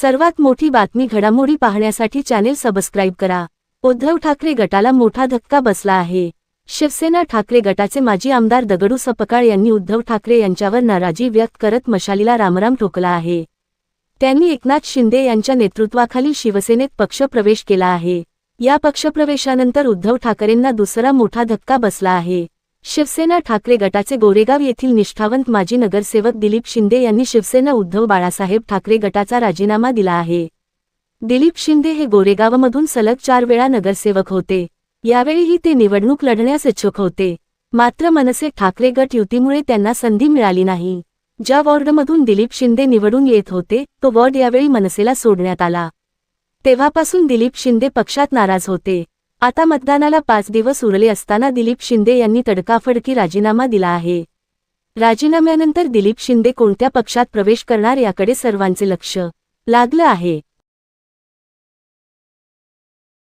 सर्वात मोठी बातमी घडामोडी पाहण्यासाठी चॅनेल सबस्क्राईब करा। उद्धव ठाकरे गटाला मोठा धक्का बसला आहे। शिवसेना ठाकरे गटाचे माजी आमदार दगडू सपकाळ यांनी उद्धव ठाकरे यांच्यावर नाराजी व्यक्त करत मशालीला रामराम ठोकला आहे। त्यांनी एकनाथ शिंदे यांच्या नेतृत्वाखाली शिवसेनेत पक्षप्रवेश केला आहे। या पक्षप्रवेशानंतर उद्धव ठाकरेंना दुसरा मोठा धक्का बसला आहे। शिवसेना ठाकरे गटाचे गोरेगाव येथील निष्ठावंत माजी नगरसेवक दिलीप शिंदे यांनी शिवसेना उद्धव बाळासाहेब ठाकरे गटाचा राजीनामा दिला आहे। दिलीप शिंदे हे गोरेगावमधून सलग 4 वेळा नगरसेवक होते। यावेळीही ते निवडणूक लढण्यास इच्छुक होते, मात्र मनसे ठाकरे गट युतीमुळे त्यांना संधी मिळाली नाही। ज्या वॉर्डमधून दिलीप शिंदे निवडून येत होते तो वॉर्ड यावेळी मनसेला सोडण्यात आला। तेव्हापासून दिलीप शिंदे पक्षात नाराज होते। आता मतदानाला 5 दिवस उरले असताना दिलीप शिंदे यांनी तडकाफडकी राजीनामा दिला आहे। राजीनाम्यानंतर दिलीप शिंदे कोणत्या पक्षात प्रवेश करणार याकडे सर्वांचे लक्ष लागलं आहे।